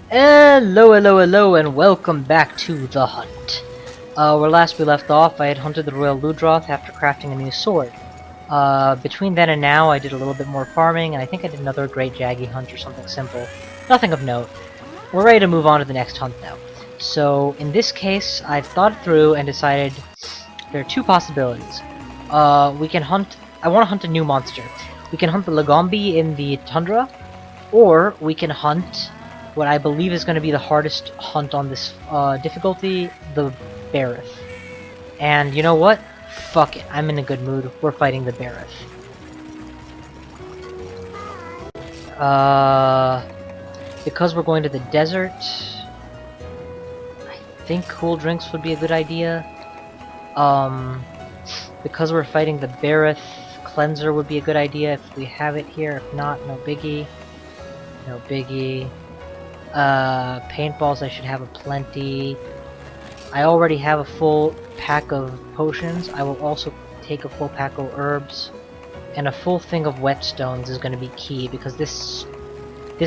Hello, hello, hello, and welcome back to The Hunt. Where last we left off, I had hunted the Royal Ludroth after crafting a new sword. Between then and now, I did a little bit more farming, and I think I did another great Jaggy hunt or something simple. Nothing of note. We're ready to move on to the next hunt now. So, in this case, I've thought it through and decided there are two possibilities. We can hunt... I want to hunt a new monster. We can hunt the Lagombi in the tundra, or we can hunt what I believe is going to be the hardest hunt on this difficulty, the Barroth. And you know what? Fuck it, I'm in a good mood. We're fighting the Barroth. Because we're going to the desert, I think cool drinks would be a good idea. Because we're fighting the Barroth, cleanser would be a good idea if we have it here. If not, no biggie. No biggie. Paintballs I should have aplenty. I already have a full pack of potions. I will also take a full pack of herbs. And a full thing of whetstones is going to be key because this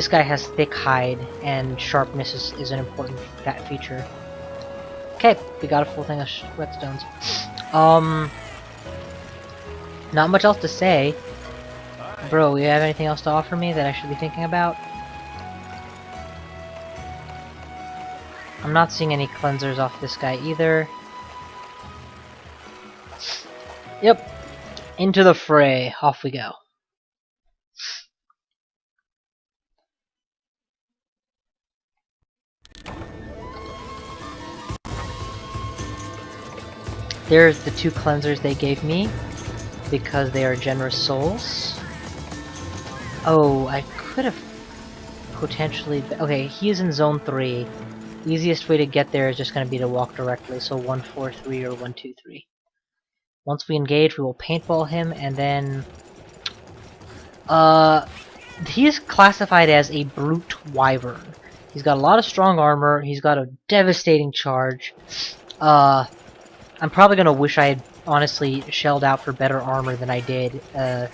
guy has thick hide and sharpness is an important feature. Okay, we got a full thing of whetstones. Not much else to say. Bro, you have anything else to offer me that I should be thinking about? I'm not seeing any cleansers off this guy either. Yep. Into the fray. Off we go. There's the two cleansers they gave me because they are generous souls. Oh, I could have potentially... Okay, he is in zone 3. The easiest way to get there is just going to be to walk directly, so 143 or 123. Once we engage, we will paintball him, and then... he is classified as a brute wyvern. He's got a lot of strong armor, he's got a devastating charge. I'm probably going to wish I had honestly shelled out for better armor than I did, by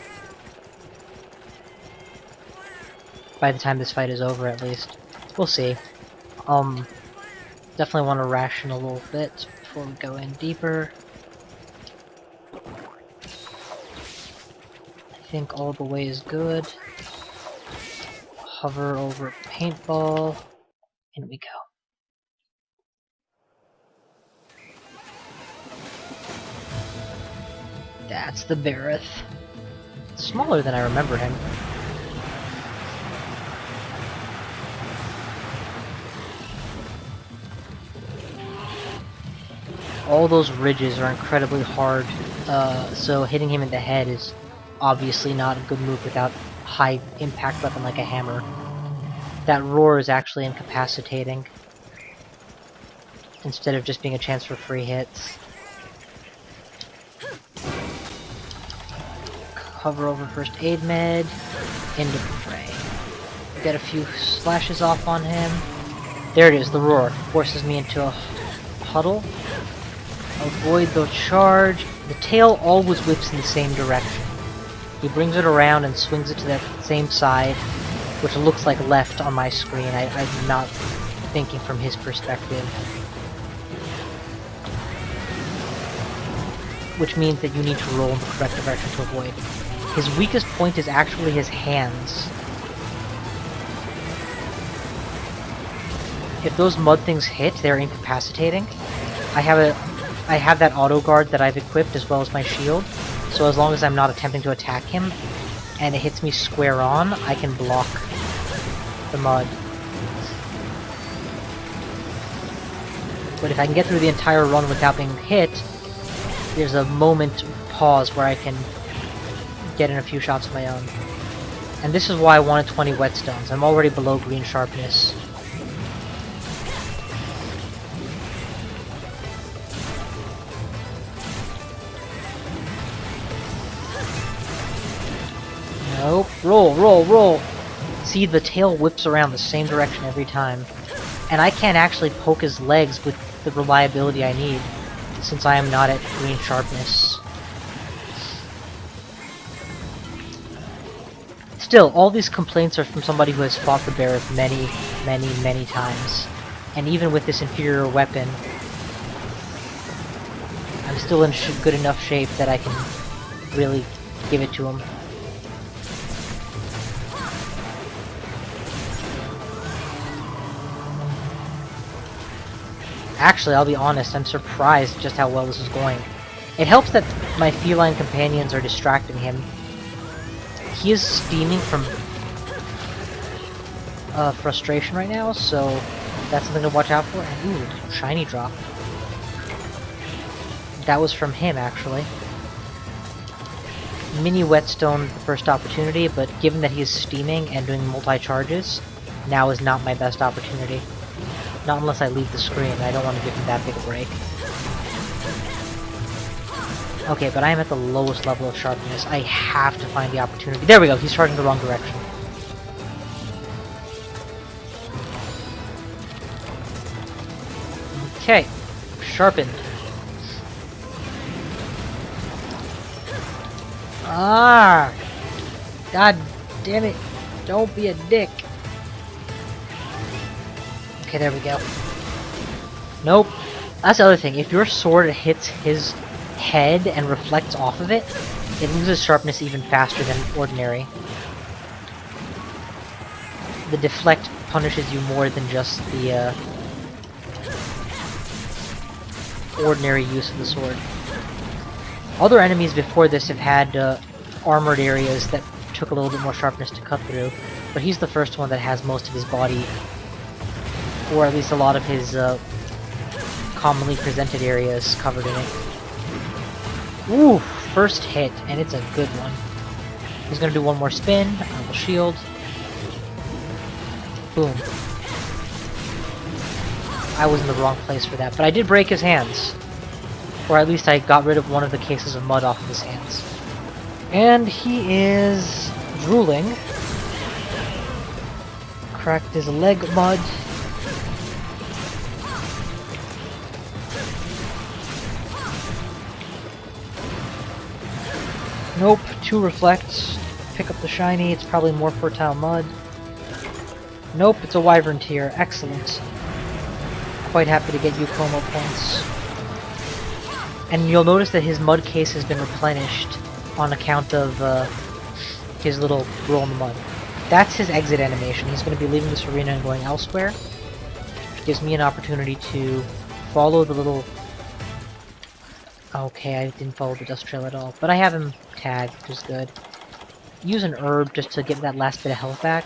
the time this fight is over, at least. We'll see. Definitely want to ration a little bit before we go in deeper. I think all the way is good. Hover over paintball. In we go. That's the Barroth. Smaller than I remember him. All those ridges are incredibly hard, so hitting him in the head is obviously not a good move without a high impact weapon like a hammer. That roar is actually incapacitating, instead of just being a chance for free hits. Hover over first aid med, into the fray. Get a few slashes off on him. There it is, the roar. Forces me into a huddle. Avoid the charge. The tail always whips in the same direction. He brings it around and swings it to that same side, which looks like left on my screen. I'm not thinking from his perspective. Which means that you need to roll in the correct direction to avoid. His weakest point is actually his hands. If those mud things hit, they're incapacitating. I have that auto guard that I've equipped as well as my shield, so as long as I'm not attempting to attack him and it hits me square on, I can block the mud. But if I can get through the entire run without being hit, there's a moment pause where I can get in a few shots of my own. And this is why I wanted 20 whetstones. I'm already below green sharpness. Nope. Roll, roll, roll! See, the tail whips around the same direction every time. And I can't actually poke his legs with the reliability I need, since I am not at green sharpness. Still, all these complaints are from somebody who has fought the Barroth many, many, many times. And even with this inferior weapon, I'm still in good enough shape that I can really give it to him. Actually, I'll be honest, I'm surprised just how well this is going. It helps that my feline companions are distracting him. He is steaming from frustration right now, so that's something to watch out for. And ooh, shiny drop. That was from him, actually. Mini whetstone the first opportunity, but given that he is steaming and doing multi-charges, now is not my best opportunity. Not unless I leave the screen, I don't want to give him that big a break. Okay, but I am at the lowest level of sharpness. I have to find the opportunity. There we go, he's charging the wrong direction. Okay, sharpened. Ah! God damn it, don't be a dick. Okay, there we go. Nope. That's the other thing. If your sword hits his head and reflects off of it, it loses sharpness even faster than ordinary. The deflect punishes you more than just the ordinary use of the sword. Other enemies before this have had armored areas that took a little bit more sharpness to cut through, but he's the first one that has most of his body, or at least a lot of his commonly presented areas covered in it. Ooh, first hit, and it's a good one. He's gonna do one more spin, I will shield. Boom. I was in the wrong place for that, but I did break his hands. Or at least I got rid of one of the cases of mud off of his hands. And he is drooling. Cracked his leg mud. Nope, 2 reflects. Pick up the shiny, it's probably more fertile mud. Nope, it's a wyvern tier. Excellent. Quite happy to get you Como points. And you'll notice that his mud case has been replenished on account of his little roll in the mud. That's his exit animation. He's going to be leaving this arena and going elsewhere. Which gives me an opportunity to follow the little... Okay, I didn't follow the dust trail at all. But I have him tagged, which is good. Use an herb just to get that last bit of health back.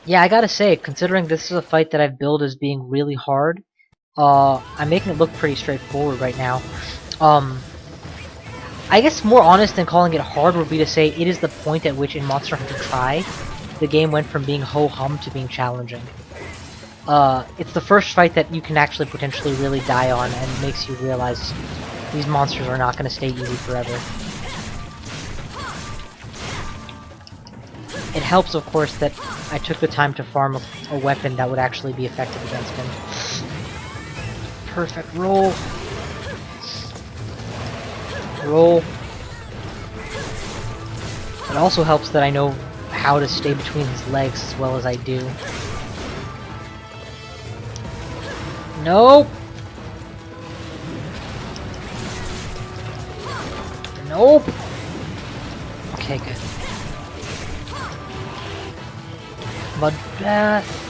Yeah, I gotta say, considering this is a fight that I've billed as being really hard, I'm making it look pretty straightforward right now. I guess more honest than calling it hard would be to say it is the point at which in Monster Hunter Tri, the game went from being ho-hum to being challenging. It's the first fight that you can actually potentially really die on and makes you realize these monsters are not going to stay easy forever. It helps, of course, that I took the time to farm a weapon that would actually be effective against him. Perfect roll. Roll. It also helps that I know how to stay between his legs as well as I do. Nope. Nope. Okay, good. Mud bath.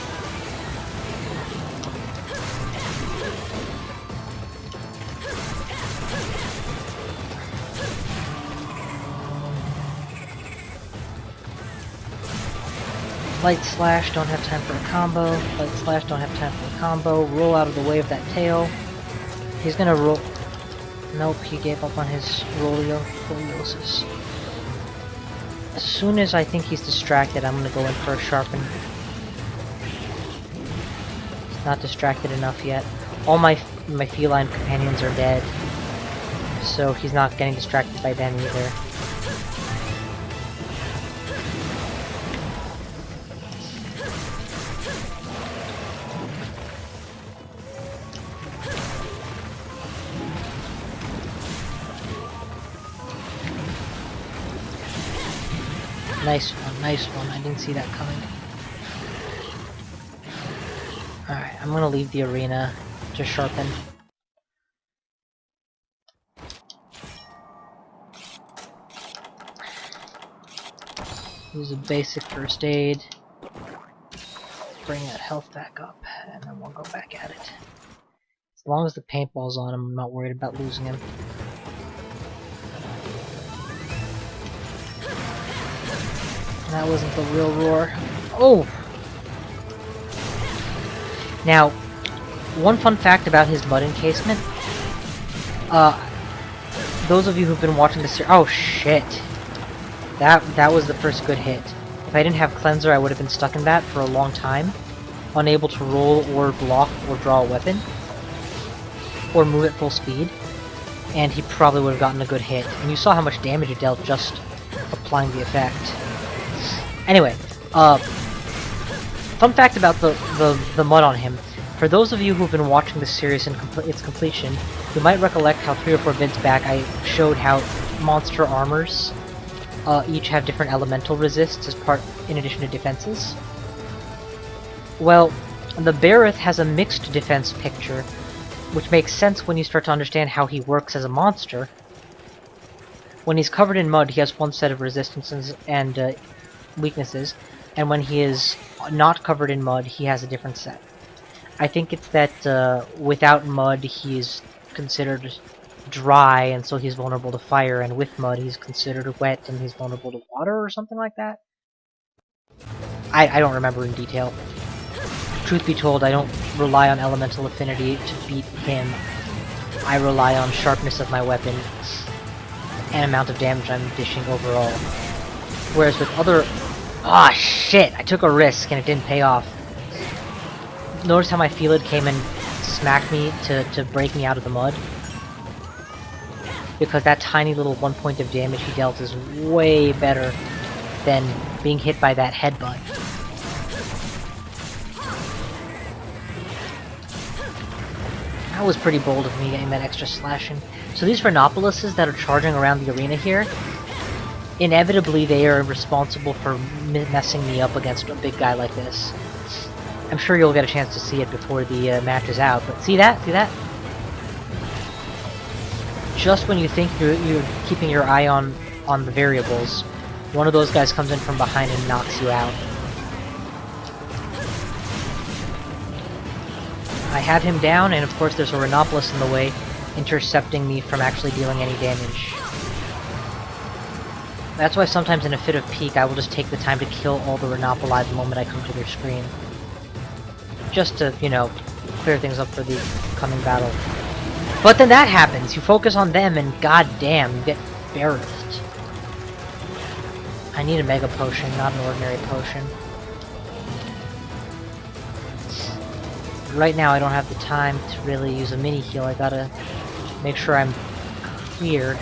Light slash, don't have time for a combo. Light slash, don't have time for a combo. Roll out of the way of that tail. He's gonna roll. Nope, he gave up on his scoliosis. As soon as I think he's distracted, I'm gonna go in for a sharpen. He's not distracted enough yet. All my feline companions are dead, so he's not getting distracted by them either. Nice one, nice one. I didn't see that coming. Alright, I'm gonna leave the arena to sharpen. Use a basic first aid. Bring that health back up, and then we'll go back at it. As long as the paintball's on him, I'm not worried about losing him. That wasn't the real roar. Oh! Now, one fun fact about his mud encasement. Those of you who've been watching this series... Oh, shit. That was the first good hit. If I didn't have Cleanser, I would have been stuck in that for a long time. Unable to roll or block or draw a weapon. Or move at full speed. And he probably would have gotten a good hit. And you saw how much damage it dealt just applying the effect. Anyway, fun fact about the mud on him. For those of you who've been watching this series in its completion, you might recollect how 3 or 4 vids back I showed how monster armors each have different elemental resists as part in addition to defenses. Well, the Baarroth has a mixed defense picture, which makes sense when you start to understand how he works as a monster. When he's covered in mud, he has one set of resistances and weaknesses, and when he is not covered in mud, he has a different set. I think it's that without mud, he's considered dry, and so he's vulnerable to fire, and with mud, he's considered wet, and he's vulnerable to water, or something like that? I don't remember in detail. Truth be told, I don't rely on elemental affinity to beat him. I rely on sharpness of my weapon and amount of damage I'm dishing overall. Whereas with other... Ah, shit! I took a risk and it didn't pay off. Notice how my Felid came and smacked me to break me out of the mud? Because that tiny little 1 point of damage he dealt is way better than being hit by that headbutt. That was pretty bold of me getting that extra slashing. So these Rhinopolises that are charging around the arena here, inevitably they are responsible for messing me up against a big guy like this. I'm sure you'll get a chance to see it before the match is out, but see that? See that? Just when you think you're keeping your eye on the variables, one of those guys comes in from behind and knocks you out. I have him down, and of course there's a Rhinopolis in the way, intercepting me from actually dealing any damage. That's why sometimes in a fit of pique I will just take the time to kill all the Rhinopoli the moment I come to their screen. Just to, you know, clear things up for the coming battle. But then that happens! You focus on them and goddamn, you get Barrothed. I need a Mega Potion, not an ordinary potion. Right now I don't have the time to really use a mini heal. I gotta make sure I'm cleared.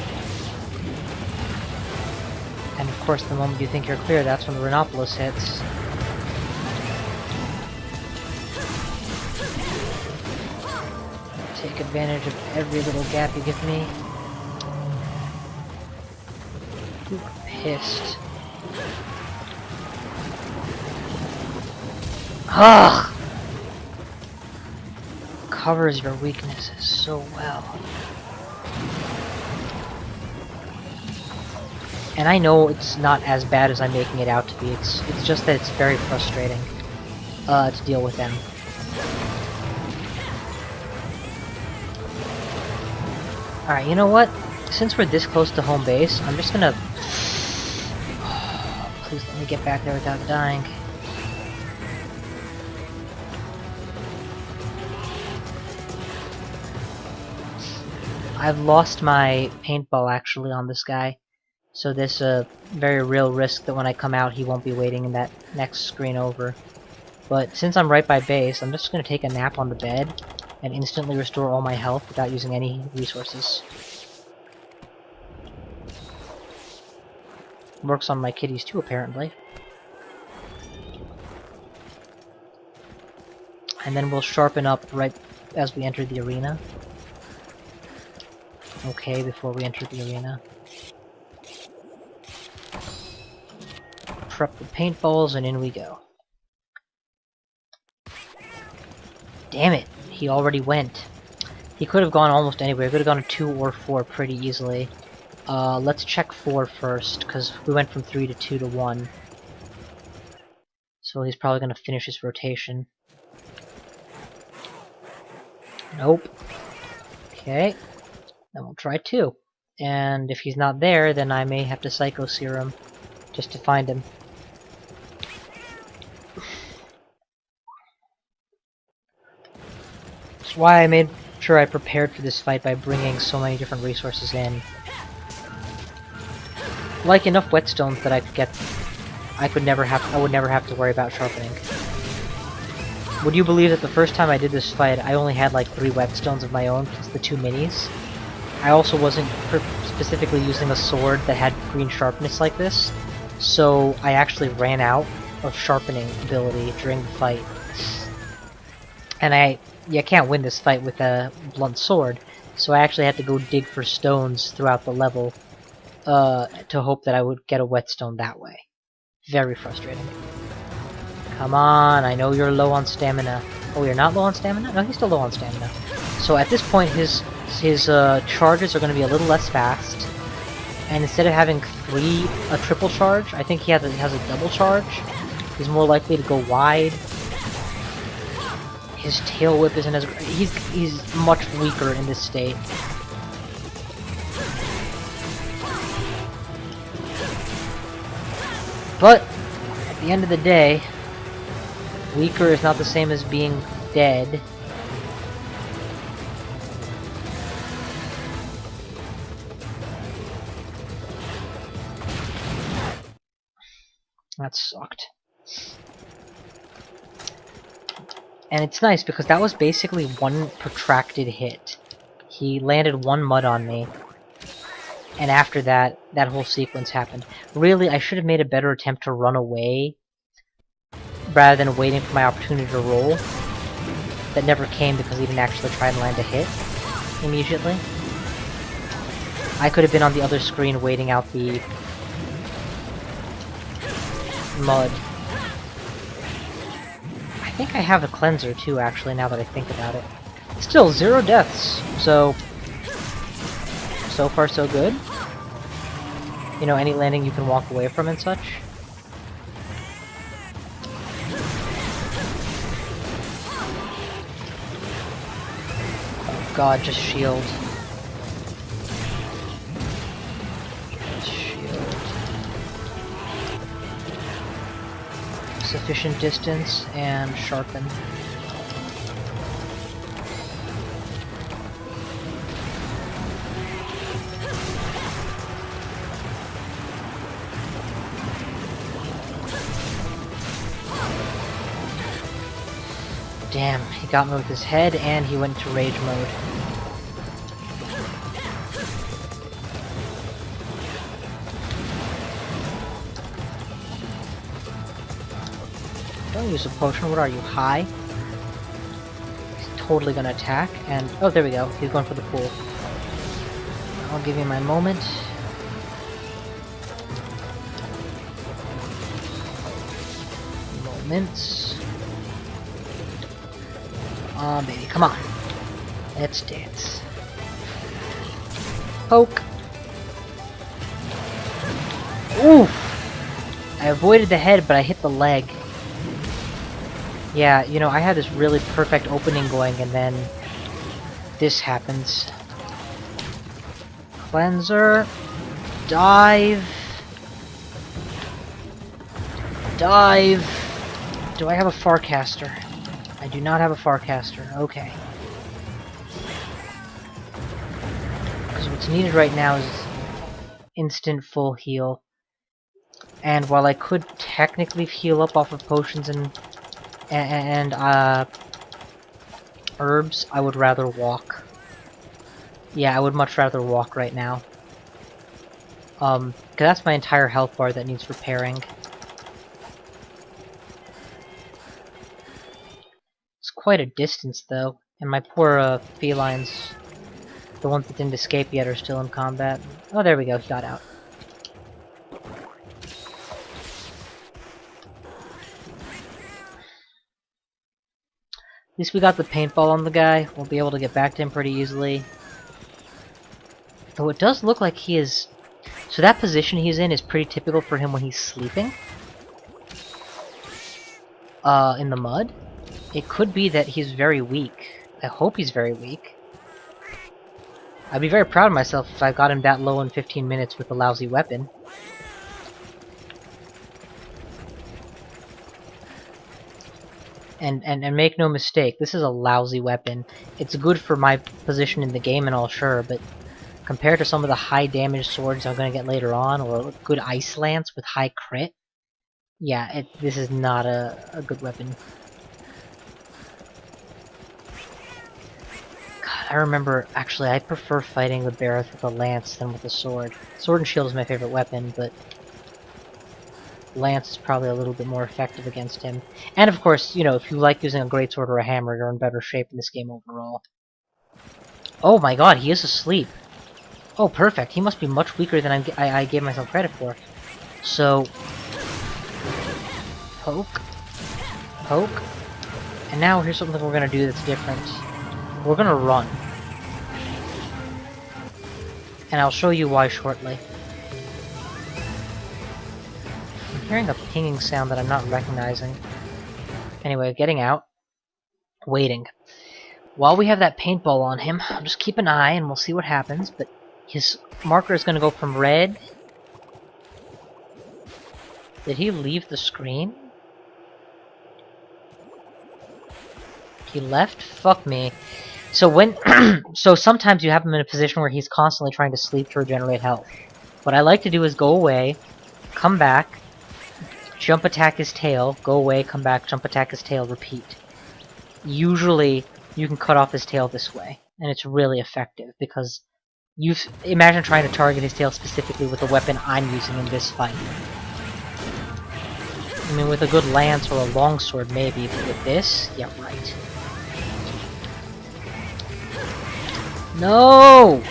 And of course the moment you think you're clear, that's when the Rhinopolis hits. Take advantage of every little gap you give me. Ooh, pissed. Ugh! Covers your weaknesses so well. And I know it's not as bad as I'm making it out to be. It's just that it's very frustrating to deal with them. Alright, you know what? Since we're this close to home base, I'm just gonna... Please let me get back there without dying. I've lost my paintball actually on this guy, so there's a very real risk that when I come out he won't be waiting in that next screen over. But since I'm right by base, I'm just going to take a nap on the bed and instantly restore all my health without using any resources. Works on my kitties too, apparently. And then we'll sharpen up right as we enter the arena. Okay, before we enter the arena. prep the paintballs, and in we go. Damn it! He already went. He could have gone almost anywhere. He could have gone to 2 or 4 pretty easily. Let's check 4 first, because we went from 3 to 2 to 1. So he's probably going to finish his rotation. Nope. Okay. Then we'll try 2. And if he's not there, then I may have to Psycho Serum just to find him. That's why I made sure I prepared for this fight by bringing so many different resources in. Like enough whetstones that I could get. I would never have to worry about sharpening. Would you believe that the first time I did this fight, I only had like 3 whetstones of my own, plus the 2 minis? I also wasn't specifically using a sword that had green sharpness like this, so I actually ran out of sharpening ability during the fight. And you can't win this fight with a blunt sword, so I actually had to go dig for stones throughout the level to hope that I would get a whetstone that way. Very frustrating. Come on, I know you're low on stamina. Oh, you're not low on stamina? No, he's still low on stamina. So at this point, his charges are going to be a little less fast. And instead of having a triple charge, I think he has a double charge. He's more likely to go wide. His tail whip isn't as... He's much weaker in this state. But, at the end of the day, weaker is not the same as being dead. That sucked. And it's nice because that was basically one protracted hit. He landed 1 mud on me. And after that, that whole sequence happened. Really, I should have made a better attempt to run away rather than waiting for my opportunity to roll. That never came because he didn't actually try and land a hit immediately. I could have been on the other screen waiting out the mud. I think I have a cleanser too, actually, now that I think about it. Still, 0 deaths, so far so good. You know, any landing you can walk away from and such. Oh god, just shield. Shield. Sufficient distance and sharpen. Damn, he got me with his head and he went into rage mode. Don't use a potion, what are you, high? He's totally gonna attack, and... oh, there we go, he's going for the pool. I'll give you my moment. Moments. Baby, come on. Let's dance. Poke. Oof! I avoided the head, but I hit the leg. Yeah, you know, I had this really perfect opening going, and then this happens. Cleanser. Dive. Dive. Do I have a Farcaster? I do not have a Farcaster. Okay. Because what's needed right now is instant full heal. And while I could technically heal up off of potions and herbs, I would rather walk. Yeah, I would much rather walk right now. Because that's my entire health bar that needs repairing. Quite a distance though, and my poor felines, the ones that didn't escape yet, are still in combat. Oh, there we go, he got out. At least we got the paintball on the guy. We'll be able to get back to him pretty easily. Though it does look like he is... So that position he's in is pretty typical for him when he's sleeping. In the mud. It could be that he's very weak. I hope he's very weak. I'd be very proud of myself if I got him that low in 15 minutes with a lousy weapon. And make no mistake, this is a lousy weapon. It's good for my position in the game and all, sure, but compared to some of the high damage swords I'm gonna get later on, or a good ice lance with high crit, yeah, this is not a good weapon. God, I remember, actually, I prefer fighting the Barroth with a lance than with a sword. Sword and shield is my favorite weapon, but lance is probably a little bit more effective against him. And of course, you know, if you like using a greatsword or a hammer, you're in better shape in this game overall. Oh my god, he is asleep. Oh, perfect. He must be much weaker than I gave myself credit for. So, poke, poke, and now here's something we're gonna do that's different. We're gonna run. And I'll show you why shortly. I'm hearing a pinging sound that I'm not recognizing. Anyway, getting out. Waiting. While we have that paintball on him, I'll just keep an eye and we'll see what happens, but his marker is gonna go from red. Did he leave the screen? He left? Fuck me. So when so sometimes you have him in a position where he's constantly trying to sleep to regenerate health. What I like to do is go away, come back, jump attack his tail, go away, come back, jump attack his tail, repeat. Usually you can cut off his tail this way, and it's really effective because imagine trying to target his tail specifically with the weapon I'm using in this fight. I mean, with a good lance or a longsword maybe, but with this, yeah, right. No!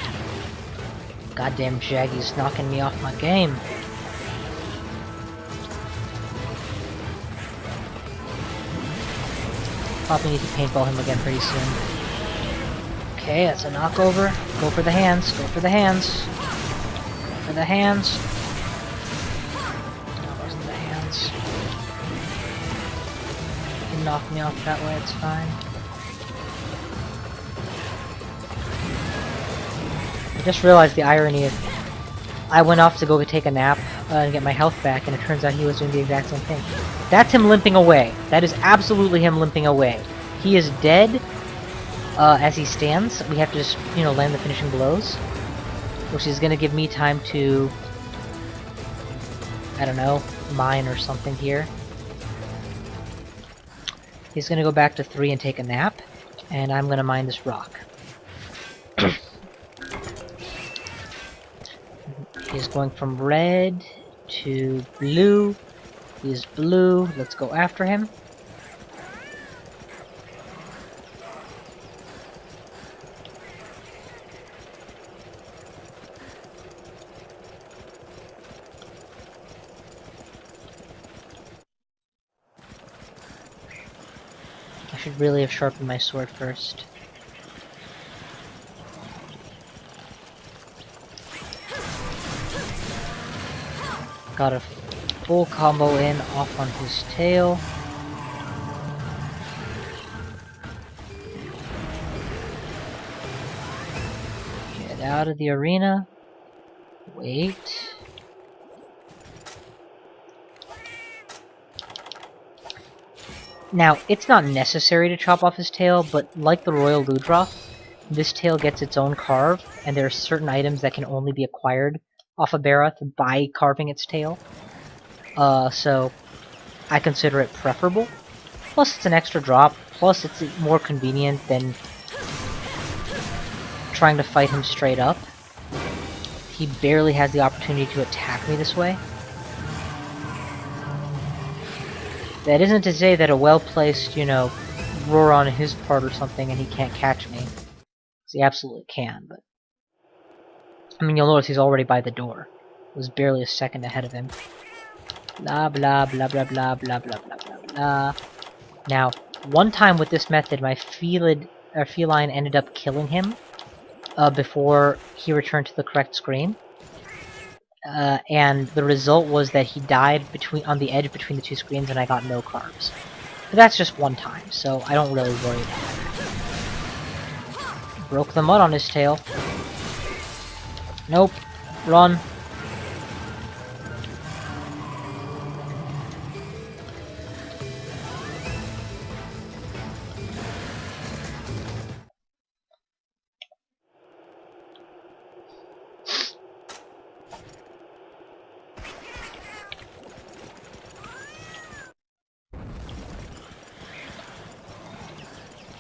Goddamn Jaggy's knocking me off my game. Probably need to paintball him again pretty soon. Okay, that's a knockover. Go for the hands. Go for the hands. For the hands. That wasn't the hands. You can knock me off that way, it's fine. I just realized the irony is I went off to go take a nap and get my health back, and it turns out he was doing the exact same thing. That's him limping away. That is absolutely him limping away. He is dead as he stands. We have to just, you know, land the finishing blows, which is going to give me time to, I don't know, mine or something here. He's going to go back to 3 and take a nap, and I'm going to mine this rock. He's going from red to blue. He's blue. Let's go after him. I should really have sharpened my sword first. Got a full combo in off on his tail. Get out of the arena. Wait. Now, it's not necessary to chop off his tail, but like the Royal Ludroth, this tail gets its own carve, and there are certain items that can only be acquired off of Baarroth by carving its tail. So I consider it preferable. Plus it's an extra drop, plus it's more convenient than trying to fight him straight up. He barely has the opportunity to attack me this way. That isn't to say that a well-placed, you know, roar on his part or something and he can't catch me. 'Cause he absolutely can, but I mean, you'll notice he's already by the door. It was barely a second ahead of him. Blah blah blah blah blah blah blah blah blah blah. Now, One time with this method, my feline ended up killing him before he returned to the correct screen. And the result was that he died on the edge between the two screens and I got no carbs. But that's just one time, so I don't really worry about that. Broke the mud on his tail. Nope. Run.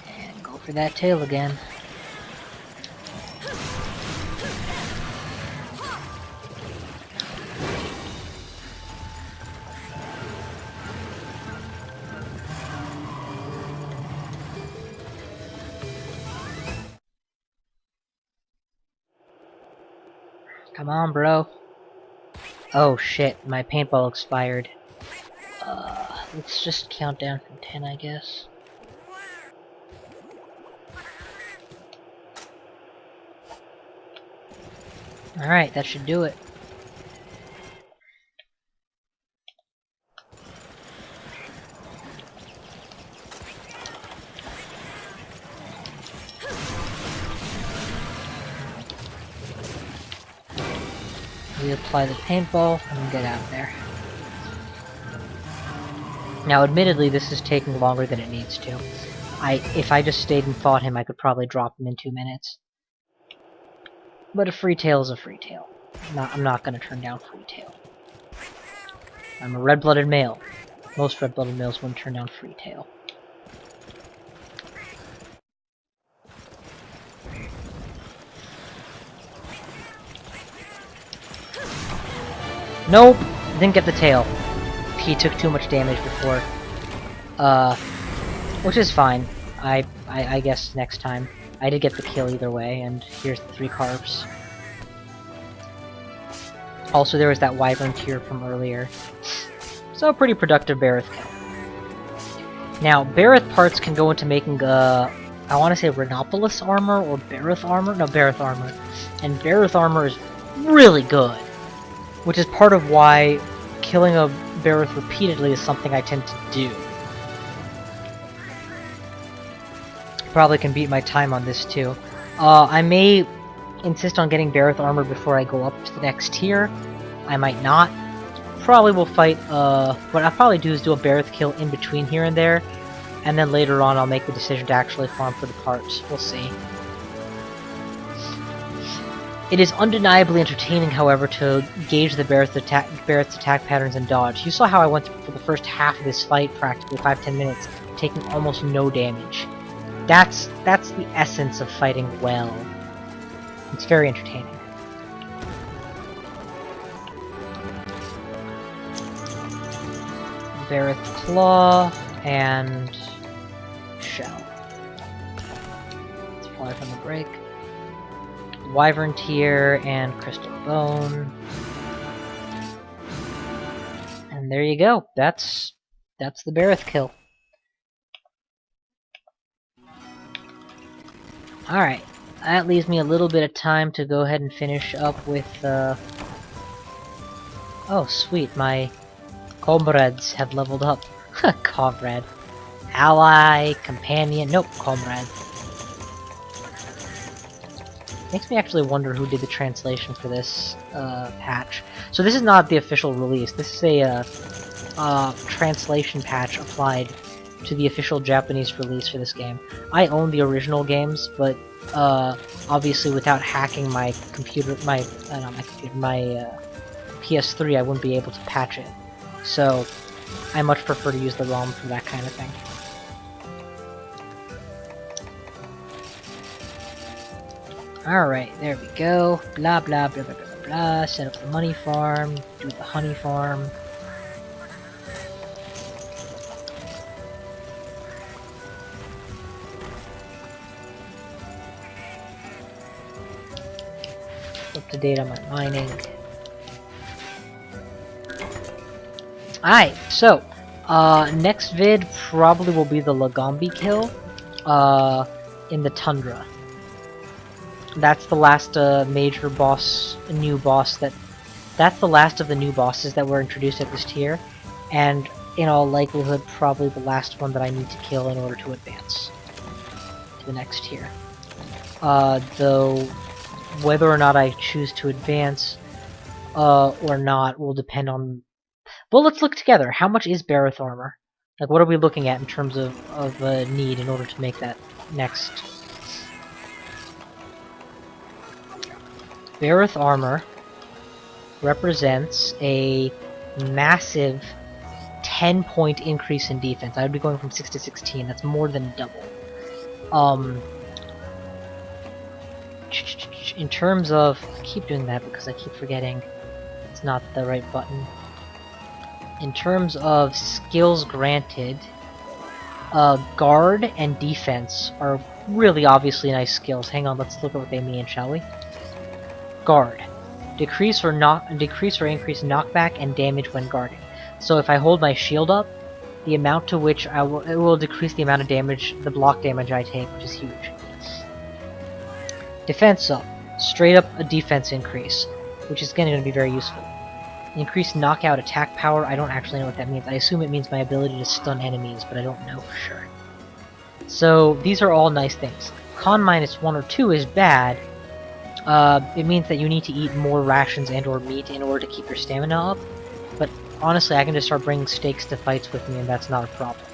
And go for that tail again. Come on, bro. Oh shit, my paintball expired. Let's just count down from 10, I guess. Alright, that should do it. Reapply the paintball and get out there. Now, admittedly, this is taking longer than it needs to. If I just stayed and fought him, I could probably drop him in 2 minutes. But a free tail is a free tail. I'm not gonna turn down free tail. I'm a red-blooded male. Most red-blooded males wouldn't turn down free tail. Nope! Didn't get the tail. He took too much damage before. Which is fine. I guess next time. I did get the kill either way, and here's the 3 carbs. Also, there was that wyvern tier from earlier. So, a pretty productive Barroth kill. Now, Barroth parts can go into making, I want to say Renopolis armor, or Barroth armor? No, Barroth armor. And Barroth armor is really good. Which is part of why killing a Barroth repeatedly is something I tend to do. Probably can beat my time on this too. I may insist on getting Barroth armor before I go up to the next tier. I might not. Probably will fight, what I'll probably do is do a Barroth kill in between here and there, and then later on I'll make the decision to actually farm for the parts. We'll see. It is undeniably entertaining, however, to gauge the Barroth's attack patterns and dodge. You saw how I went for the first half of this fight, practically 5-10 minutes, taking almost no damage. That's the essence of fighting well. It's very entertaining. Barroth Claw and Shell. Let's fly from the break. Wyvern Tier and Crystal Bone. And there you go. That's the Barroth kill. Alright, that leaves me a little bit of time to go ahead and finish up with, oh sweet, my comrades have leveled up. Comrade. Ally, companion, nope, comrade. Makes me actually wonder who did the translation for this, patch. So this is not the official release, this is a, translation patch applied to the official Japanese release for this game. I own the original games, but obviously without hacking my computer, my PS3, I wouldn't be able to patch it. So I much prefer to use the ROM for that kind of thing. Alright, there we go. Blah blah blah blah blah blah. Set up the money farm, do the honey farm. Up to date on my mining. Alright, so Next vid probably will be the Lagombi kill, in the Tundra. That's the last, major boss, new boss that's the last of the new bosses that were introduced at this tier, and in all likelihood, probably the last one that I need to kill in order to advance to the next tier. Though, whether or not I choose to advance, or not will depend on... Well, let's look together. How much is Barroth armor? Like, what are we looking at in terms of need in order to make that next... Barroth armor represents a massive 10-point increase in defense. I would be going from 6 to 16. That's more than double. In terms of... I keep doing that because I keep forgetting it's not the right button. In terms of skills granted, guard and defense are really obviously nice skills. Hang on, let's look at what they mean, shall we? Guard. Decrease or increase knockback and damage when guarding. So if I hold my shield up, the amount to which it will decrease the amount of damage, the block damage I take, which is huge. Defense up. Straight up a defense increase, which is going to be very useful. Increased knockout attack power, I don't actually know what that means. I assume it means my ability to stun enemies, but I don't know for sure. So these are all nice things. Con -1 or 2 is bad. It means that you need to eat more rations and or meat in order to keep your stamina up. But honestly, I can just start bringing steaks to fights with me and that's not a problem.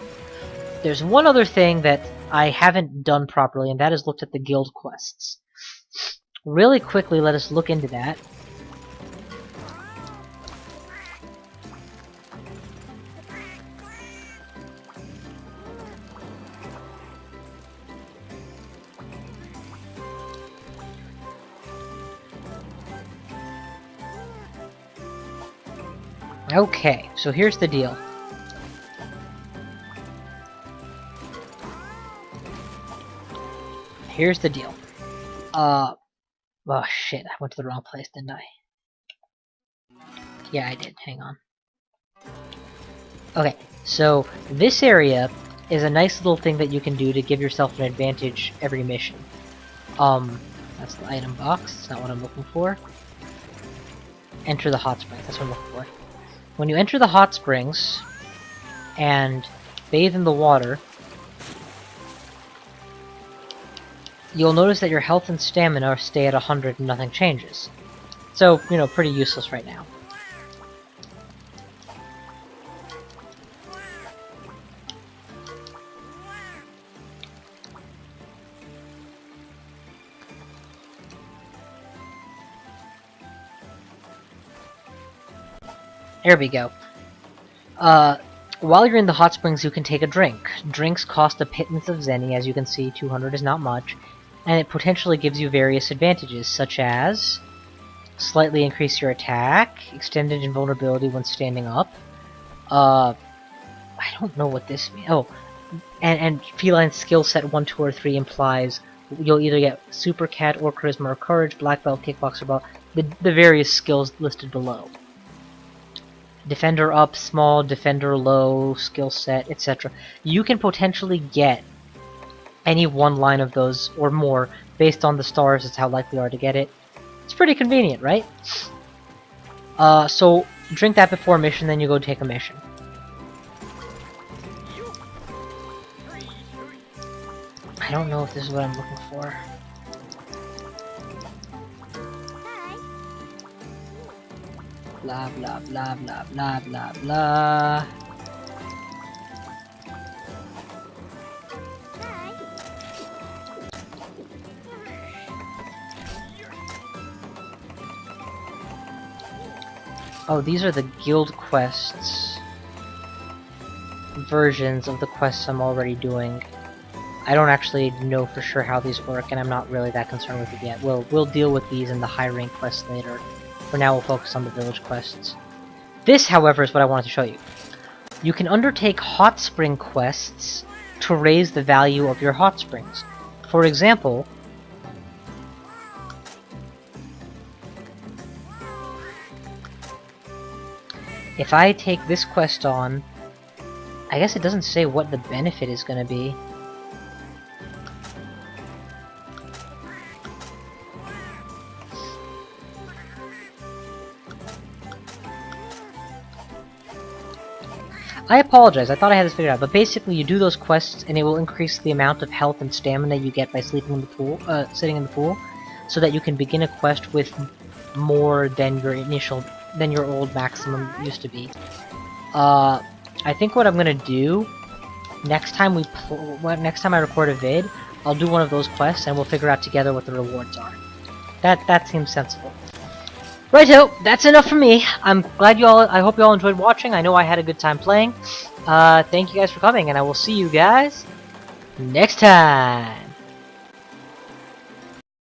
There's one other thing that I haven't done properly, and that is looked at the guild quests. Really quickly, let us look into that. Okay, so here's the deal. Here's the deal. Oh shit, I went to the wrong place, didn't I? Yeah, I did. Hang on. Okay, so this area is a nice little thing that you can do to give yourself an advantage every mission. That's the item box. That's not what I'm looking for. Enter the hot springs. That's what I'm looking for. When you enter the hot springs and bathe in the water, you'll notice that your health and stamina stay at 100 and nothing changes. So, you know, pretty useless right now. There we go. While you're in the hot springs, you can take a drink. Drinks cost a pittance of zenny, as you can see, 200 is not much, and it potentially gives you various advantages, such as slightly increase your attack, extended invulnerability when standing up. I don't know what this means. Oh, and feline skill set 1, 2, or 3 implies you'll either get super cat or charisma or courage, black belt, kickboxer belt, the various skills listed below. Defender up, small, defender low, skill set, etc. You can potentially get any one line of those or more based on the stars. It's how likely you are to get it. It's pretty convenient, right? So drink that before a mission, then you go take a mission. I don't know if this is what I'm looking for. Blah blah blah blah blah blah blah. Oh, these are the guild quests versions of the quests I'm already doing. I don't actually know for sure how these work, and I'm not really that concerned with it yet. We'll deal with these in the high rank quests later. For now, we'll focus on the village quests. This, however, is what I wanted to show you. You can undertake hot spring quests to raise the value of your hot springs. For example, if I take this quest on I guess it doesn't say what the benefit is gonna be. I apologize, I thought I had this figured out, but basically you do those quests and it will increase the amount of health and stamina you get by sleeping in the pool, sitting in the pool, so that you can begin a quest with more than your old maximum used to be. I think what I'm gonna do next time next time I record a vid, I'll do one of those quests and we'll figure out together what the rewards are. That seems sensible. Righto, that's enough for me. I hope you all enjoyed watching. I know I had a good time playing. Thank you guys for coming, and I will see you guys next time.